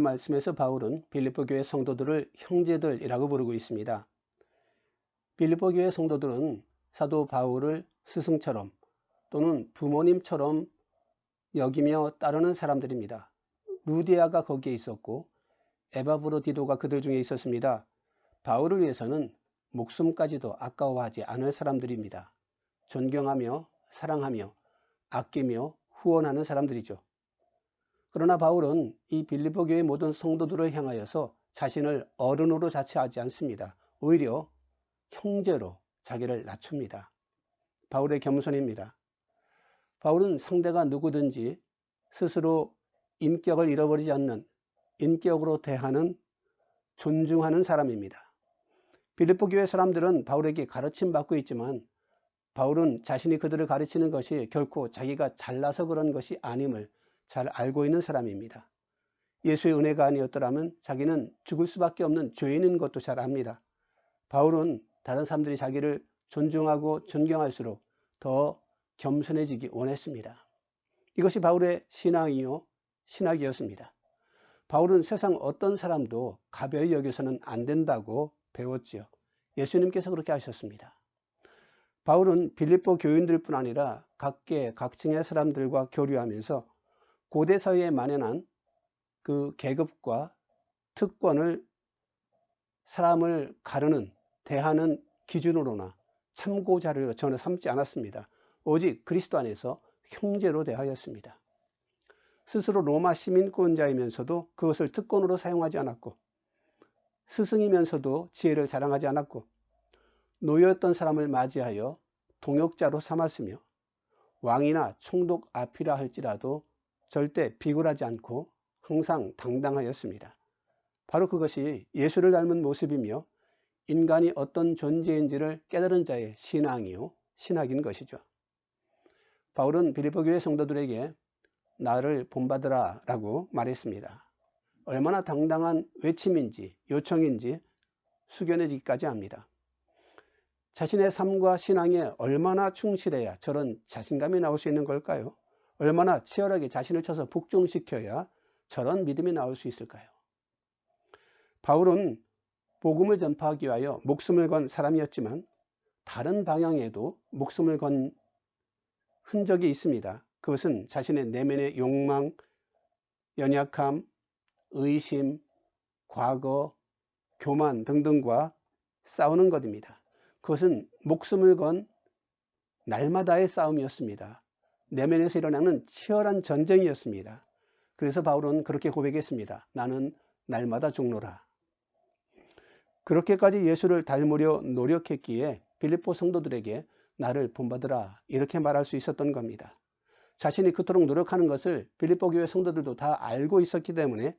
오늘 말씀에서 바울은 빌립보 교회 성도들을 형제들이라고 부르고 있습니다. 빌립보 교회 성도들은 사도 바울을 스승처럼 또는 부모님처럼 여기며 따르는 사람들입니다. 루디아가 거기에 있었고 에바브로디도가 그들 중에 있었습니다. 바울을 위해서는 목숨까지도 아까워하지 않을 사람들입니다. 존경하며 사랑하며 아끼며 후원하는 사람들이죠. 그러나 바울은 이 빌립보 교회 모든 성도들을 향하여서 자신을 어른으로 자처하지 않습니다. 오히려 형제로 자기를 낮춥니다. 바울의 겸손입니다. 바울은 상대가 누구든지 스스로 인격을 잃어버리지 않는 인격으로 대하는 존중하는 사람입니다. 빌립보 교회 사람들은 바울에게 가르침 받고 있지만 바울은 자신이 그들을 가르치는 것이 결코 자기가 잘나서 그런 것이 아님을 잘 알고 있는 사람입니다. 예수의 은혜가 아니었더라면 자기는 죽을 수밖에 없는 죄인인 것도 잘 압니다. 바울은 다른 사람들이 자기를 존중하고 존경할수록 더 겸손해지기 원했습니다. 이것이 바울의 신학이었습니다. 바울은 세상 어떤 사람도 가벼이 여겨서는 안 된다고 배웠지요. 예수님께서 그렇게 하셨습니다. 바울은 빌립보 교인들뿐 아니라 각계 각층의 사람들과 교류하면서 고대 사회에 만연한 그 계급과 특권을 사람을 가르는 대하는 기준으로나 참고 자료로 전혀 삼지 않았습니다. 오직 그리스도 안에서 형제로 대하였습니다. 스스로 로마 시민권자이면서도 그것을 특권으로 사용하지 않았고 스승이면서도 지혜를 자랑하지 않았고 노예였던 사람을 맞이하여 동역자로 삼았으며 왕이나 총독 앞이라 할지라도 절대 비굴하지 않고 항상 당당하였습니다. 바로 그것이 예수를 닮은 모습이며 인간이 어떤 존재인지를 깨달은 자의 신학인 것이죠. 바울은 빌립보 교회 성도들에게 나를 본받으라 라고 말했습니다. 얼마나 당당한 외침인지 요청인지 숙연해지기까지 합니다. 자신의 삶과 신앙에 얼마나 충실해야 저런 자신감이 나올 수 있는 걸까요? 얼마나 치열하게 자신을 쳐서 복종시켜야 저런 믿음이 나올 수 있을까요? 바울은 복음을 전파하기 위하여 목숨을 건 사람이었지만 다른 방향에도 목숨을 건 흔적이 있습니다. 그것은 자신의 내면의 욕망, 연약함, 의심, 과거, 교만 등등과 싸우는 것입니다. 그것은 목숨을 건 날마다의 싸움이었습니다. 내면에서 일어나는 치열한 전쟁이었습니다. 그래서 바울은 그렇게 고백했습니다. 나는 날마다 죽노라. 그렇게까지 예수를 닮으려 노력했기에 빌립보 성도들에게 나를 본받으라 이렇게 말할 수 있었던 겁니다. 자신이 그토록 노력하는 것을 빌립보 교회 성도들도 다 알고 있었기 때문에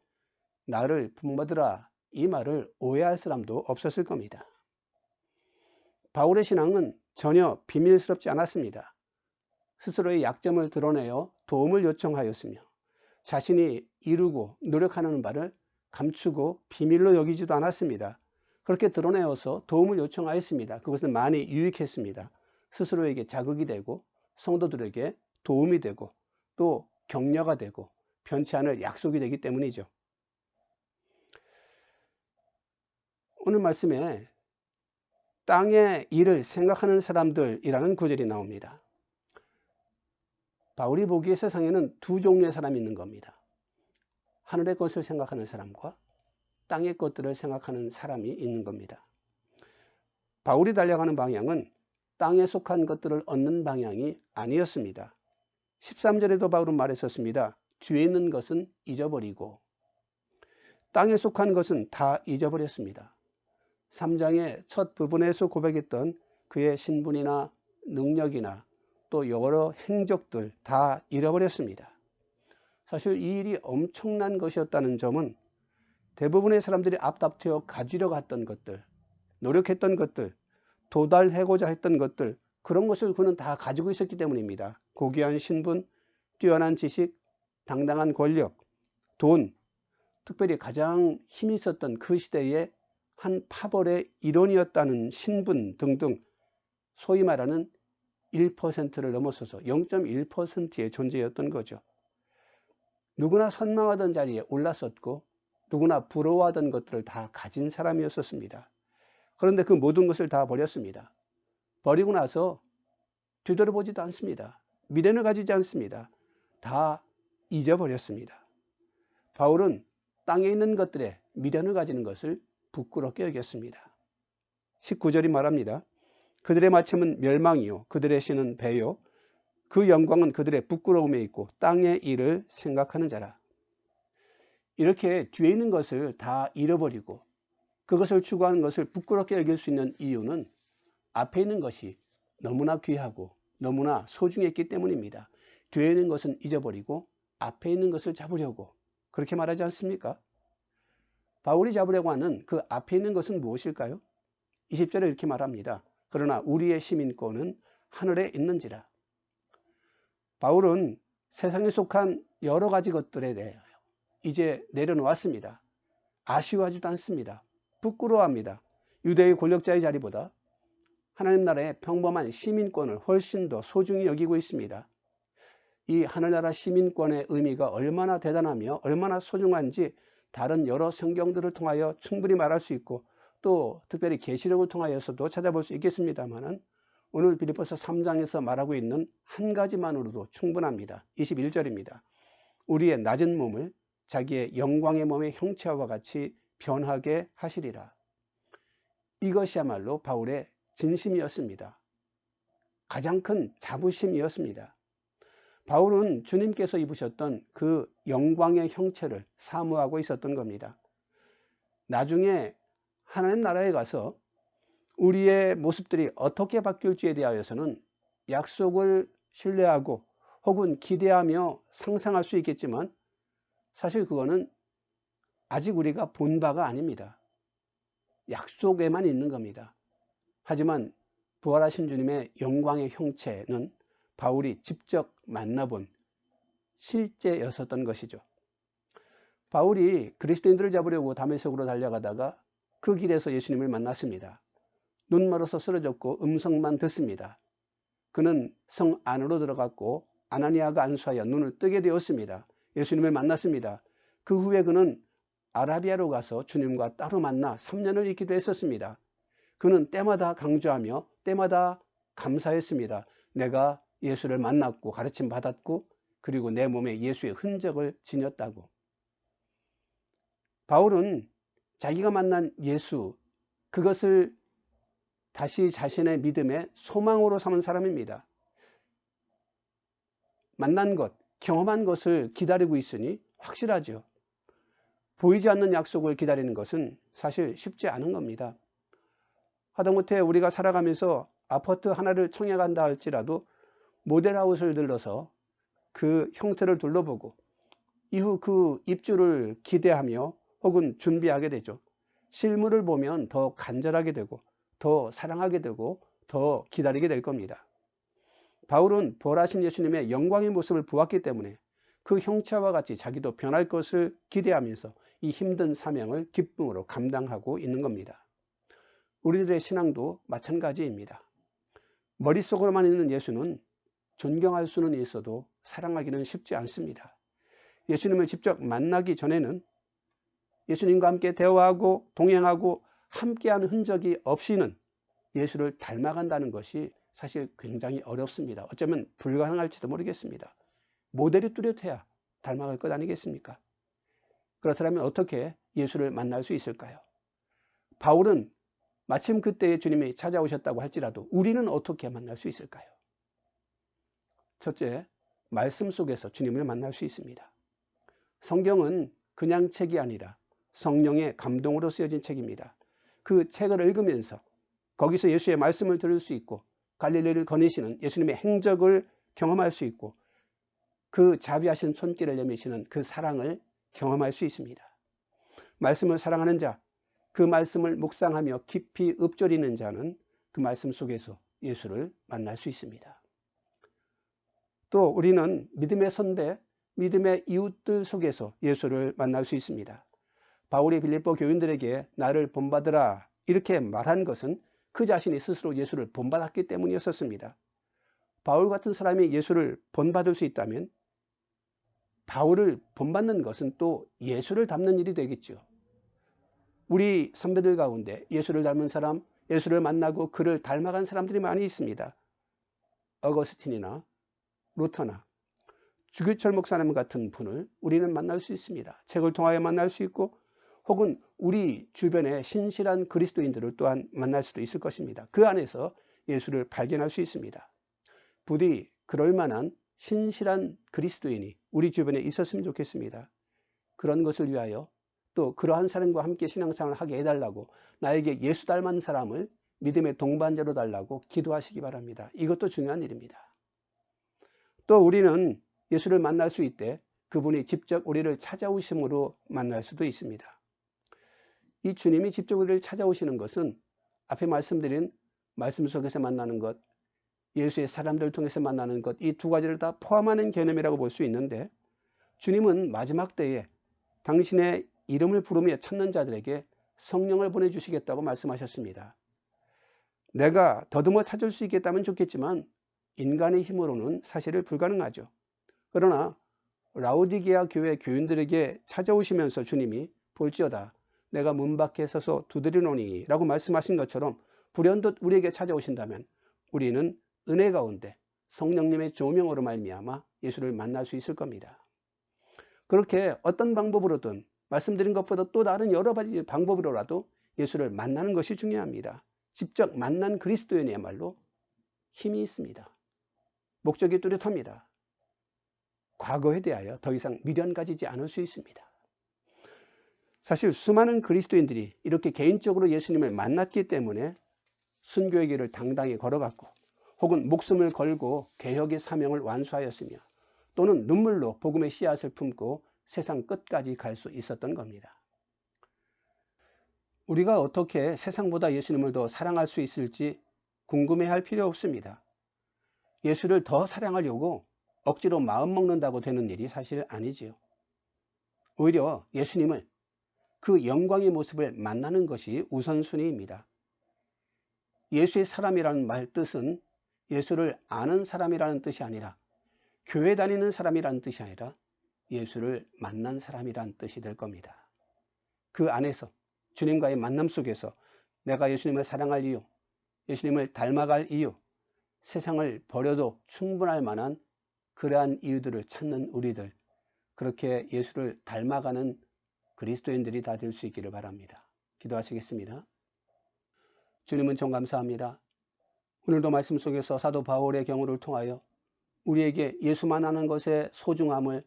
나를 본받으라 이 말을 오해할 사람도 없었을 겁니다. 바울의 신앙은 전혀 비밀스럽지 않았습니다. 스스로의 약점을 드러내어 도움을 요청하였으며 자신이 이루고 노력하는 바를 감추고 비밀로 여기지도 않았습니다. 그렇게 드러내어서 도움을 요청하였습니다. 그것은 많이 유익했습니다. 스스로에게 자극이 되고 성도들에게 도움이 되고 또 격려가 되고 변치 않을 약속이 되기 때문이죠. 오늘 말씀에 땅의 일을 생각하는 사람들이라는 구절이 나옵니다. 바울이 보기에 세상에는 두 종류의 사람이 있는 겁니다. 하늘의 것을 생각하는 사람과 땅의 것들을 생각하는 사람이 있는 겁니다. 바울이 달려가는 방향은 땅에 속한 것들을 얻는 방향이 아니었습니다. 13절에도 바울은 말했었습니다. 뒤에 있는 것은 잊어버리고 땅에 속한 것은 다 잊어버렸습니다. 3장의 첫 부분에서 고백했던 그의 신분이나 능력이나 또 여러 행적들 다 잃어버렸습니다. 사실 이 일이 엄청난 것이었다는 점은 대부분의 사람들이 앞다투어 가지려고 했던 것들, 노력했던 것들, 도달하고자 했던 것들, 그런 것을 그는 다 가지고 있었기 때문입니다. 고귀한 신분, 뛰어난 지식, 당당한 권력, 돈, 특별히 가장 힘이 있었던 그 시대의 한 파벌의 일원이었다는 신분 등등 소위 말하는 1%를 넘어서서 0.1%의 존재였던 거죠. 누구나 선망하던 자리에 올랐었고 누구나 부러워하던 것들을 다 가진 사람이었었습니다. 그런데 그 모든 것을 다 버렸습니다. 버리고 나서 뒤돌아보지도 않습니다. 미련을 가지지 않습니다. 다 잊어버렸습니다. 바울은 땅에 있는 것들에 미련을 가지는 것을 부끄럽게 여겼습니다. 19절이 말합니다. 그들의 마침은 멸망이요 그들의 신은 배요 그 영광은 그들의 부끄러움에 있고 땅의 일을 생각하는 자라. 이렇게 뒤에 있는 것을 다 잃어버리고 그것을 추구하는 것을 부끄럽게 여길 수 있는 이유는 앞에 있는 것이 너무나 귀하고 너무나 소중했기 때문입니다. 뒤에 있는 것은 잊어버리고 앞에 있는 것을 잡으려고 그렇게 말하지 않습니까? 바울이 잡으려고 하는 그 앞에 있는 것은 무엇일까요? 20절에 이렇게 말합니다. 그러나 우리의 시민권은 하늘에 있는지라. 바울은 세상에 속한 여러 가지 것들에 대해 이제 내려놓았습니다. 아쉬워하지도 않습니다. 부끄러워합니다. 유대의 권력자의 자리보다 하나님 나라의 평범한 시민권을 훨씬 더 소중히 여기고 있습니다. 이 하늘나라 시민권의 의미가 얼마나 대단하며 얼마나 소중한지 다른 여러 성경들을 통하여 충분히 말할 수 있고 또 특별히 계시록을 통하여서도 찾아볼 수 있겠습니다만 오늘 빌립보서 3장에서 말하고 있는 한 가지만으로도 충분합니다. 21절입니다. 우리의 낮은 몸을 자기의 영광의 몸의 형체와 같이 변하게 하시리라. 이것이야말로 바울의 진심이었습니다. 가장 큰 자부심이었습니다. 바울은 주님께서 입으셨던 그 영광의 형체를 사모하고 있었던 겁니다. 나중에 하나님 나라에 가서 우리의 모습들이 어떻게 바뀔지에 대하여서는 약속을 신뢰하고 혹은 기대하며 상상할 수 있겠지만 사실 그거는 아직 우리가 본 바가 아닙니다. 약속에만 있는 겁니다. 하지만 부활하신 주님의 영광의 형체는 바울이 직접 만나본 실제였었던 것이죠. 바울이 그리스도인들을 잡으려고 다메섹으로 달려가다가 그 길에서 예수님을 만났습니다. 눈 멀어서 쓰러졌고 음성만 듣습니다. 그는 성 안으로 들어갔고 아나니아가 안수하여 눈을 뜨게 되었습니다. 예수님을 만났습니다. 그 후에 그는 아라비아로 가서 주님과 따로 만나 3년을 있기도 했었습니다. 그는 때마다 강조하며 때마다 감사했습니다. 내가 예수를 만났고 가르침 받았고 그리고 내 몸에 예수의 흔적을 지녔다고. 바울은 자기가 만난 예수, 그것을 다시 자신의 믿음의 소망으로 삼은 사람입니다. 만난 것, 경험한 것을 기다리고 있으니 확실하죠. 보이지 않는 약속을 기다리는 것은 사실 쉽지 않은 겁니다. 하다못해 우리가 살아가면서 아파트 하나를 청약한다 할지라도 모델하우스를 들러서 그 형태를 둘러보고 이후 그 입주를 기대하며 혹은 준비하게 되죠. 실물을 보면 더 간절하게 되고 더 사랑하게 되고 더 기다리게 될 겁니다. 바울은 부활하신 예수님의 영광의 모습을 보았기 때문에 그 형체와 같이 자기도 변할 것을 기대하면서 이 힘든 사명을 기쁨으로 감당하고 있는 겁니다. 우리들의 신앙도 마찬가지입니다. 머릿속으로만 있는 예수는 존경할 수는 있어도 사랑하기는 쉽지 않습니다. 예수님을 직접 만나기 전에는 예수님과 함께 대화하고 동행하고 함께하는 흔적이 없이는 예수를 닮아간다는 것이 사실 굉장히 어렵습니다. 어쩌면 불가능할지도 모르겠습니다. 모델이 뚜렷해야 닮아갈 것 아니겠습니까? 그렇다면 어떻게 예수를 만날 수 있을까요? 바울은 마침 그때에 주님이 찾아오셨다고 할지라도 우리는 어떻게 만날 수 있을까요? 첫째, 말씀 속에서 주님을 만날 수 있습니다. 성경은 그냥 책이 아니라 성령의 감동으로 쓰여진 책입니다. 그 책을 읽으면서 거기서 예수의 말씀을 들을 수 있고 갈릴리를 거니시는 예수님의 행적을 경험할 수 있고 그 자비하신 손길을 내미시는 그 사랑을 경험할 수 있습니다. 말씀을 사랑하는 자, 그 말씀을 묵상하며 깊이 읊조리는 자는 그 말씀 속에서 예수를 만날 수 있습니다. 또 우리는 믿음의 선배, 믿음의 이웃들 속에서 예수를 만날 수 있습니다. 바울이 빌립보 교인들에게 나를 본받으라 이렇게 말한 것은 그 자신이 스스로 예수를 본받았기 때문이었습니다. 바울 같은 사람이 예수를 본받을 수 있다면 바울을 본받는 것은 또 예수를 닮는 일이 되겠죠. 우리 선배들 가운데 예수를 닮은 사람, 예수를 만나고 그를 닮아간 사람들이 많이 있습니다. 어거스틴이나 루터나 주규철 목사님 같은 분을 우리는 만날 수 있습니다. 책을 통하여 만날 수 있고 혹은 우리 주변의 신실한 그리스도인들을 또한 만날 수도 있을 것입니다. 그 안에서 예수를 발견할 수 있습니다. 부디 그럴 만한 신실한 그리스도인이 우리 주변에 있었으면 좋겠습니다. 그런 것을 위하여 또 그러한 사람과 함께 신앙생활을 하게 해달라고 나에게 예수 닮은 사람을 믿음의 동반자로 달라고 기도하시기 바랍니다. 이것도 중요한 일입니다. 또 우리는 예수를 만날 수 있되 그분이 직접 우리를 찾아오심으로 만날 수도 있습니다. 이 주님이 직접 우리를 찾아오시는 것은 앞에 말씀드린 말씀 속에서 만나는 것, 예수의 사람들을 통해서 만나는 것, 이 두 가지를 다 포함하는 개념이라고 볼 수 있는데 주님은 마지막 때에 당신의 이름을 부르며 찾는 자들에게 성령을 보내주시겠다고 말씀하셨습니다. 내가 더듬어 찾을 수 있겠다면 좋겠지만 인간의 힘으로는 사실은 불가능하죠. 그러나 라오디게아 교회 교인들에게 찾아오시면서 주님이 볼지어다 내가 문 밖에 서서 두드리노니 라고 말씀하신 것처럼 불현듯 우리에게 찾아오신다면 우리는 은혜 가운데 성령님의 조명으로 말미암아 예수를 만날 수 있을 겁니다. 그렇게 어떤 방법으로든 말씀드린 것보다 또 다른 여러 가지 방법으로라도 예수를 만나는 것이 중요합니다. 직접 만난 그리스도인이야말로 힘이 있습니다. 목적이 뚜렷합니다. 과거에 대하여 더 이상 미련 가지지 않을 수 있습니다. 사실 수많은 그리스도인들이 이렇게 개인적으로 예수님을 만났기 때문에 순교의 길을 당당히 걸어갔고 혹은 목숨을 걸고 개혁의 사명을 완수하였으며 또는 눈물로 복음의 씨앗을 품고 세상 끝까지 갈 수 있었던 겁니다. 우리가 어떻게 세상보다 예수님을 더 사랑할 수 있을지 궁금해할 필요 없습니다. 예수를 더 사랑하려고 억지로 마음먹는다고 되는 일이 사실 아니지요. 오히려 예수님을 그 영광의 모습을 만나는 것이 우선순위입니다. 예수의 사람이라는 말 뜻은 예수를 아는 사람이라는 뜻이 아니라 교회 다니는 사람이라는 뜻이 아니라 예수를 만난 사람이라는 뜻이 될 겁니다. 그 안에서 주님과의 만남 속에서 내가 예수님을 사랑할 이유, 예수님을 닮아갈 이유, 세상을 버려도 충분할 만한 그러한 이유들을 찾는 우리들, 그렇게 예수를 닮아가는 그리스도인들이 다 될 수 있기를 바랍니다. 기도하시겠습니다. 주님은 정 감사합니다. 오늘도 말씀 속에서 사도 바울의 경우를 통하여 우리에게 예수만 아는 것의 소중함을,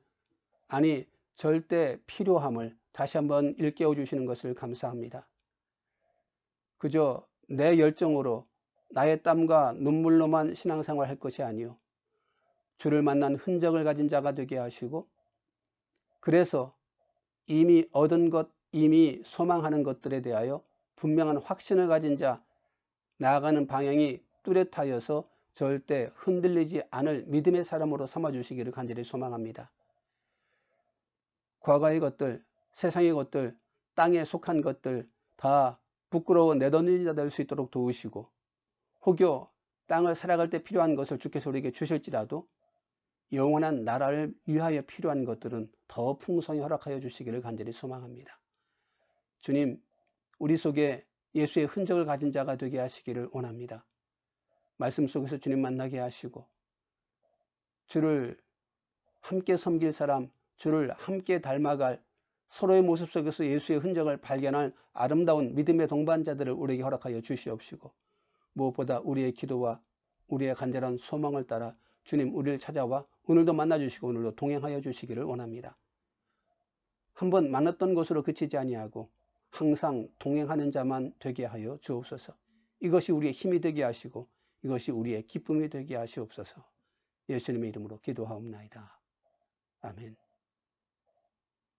아니 절대 필요함을 다시 한번 일깨워 주시는 것을 감사합니다. 그저 내 열정으로 나의 땀과 눈물로만 신앙생활 할 것이 아니요 주를 만난 흔적을 가진 자가 되게 하시고 그래서 이미 얻은 것, 이미 소망하는 것들에 대하여 분명한 확신을 가진 자, 나아가는 방향이 뚜렷하여서 절대 흔들리지 않을 믿음의 사람으로 삼아주시기를 간절히 소망합니다. 과거의 것들, 세상의 것들, 땅에 속한 것들 다 부끄러워 내던지는 자 될 수 있도록 도우시고 혹여 땅을 살아갈 때 필요한 것을 주께서 우리에게 주실지라도 영원한 나라를 위하여 필요한 것들은 더 풍성히 허락하여 주시기를 간절히 소망합니다. 주님, 우리 속에 예수의 흔적을 가진 자가 되게 하시기를 원합니다. 말씀 속에서 주님 만나게 하시고 주를 함께 섬길 사람, 주를 함께 닮아갈 서로의 모습 속에서 예수의 흔적을 발견할 아름다운 믿음의 동반자들을 우리에게 허락하여 주시옵시고 무엇보다 우리의 기도와 우리의 간절한 소망을 따라 주님 우리를 찾아와 오늘도 만나주시고 오늘도 동행하여 주시기를 원합니다. 한번 만났던 것으로 그치지 아니하고 항상 동행하는 자만 되게 하여 주옵소서. 이것이 우리의 힘이 되게 하시고 이것이 우리의 기쁨이 되게 하시옵소서. 예수님의 이름으로 기도하옵나이다. 아멘.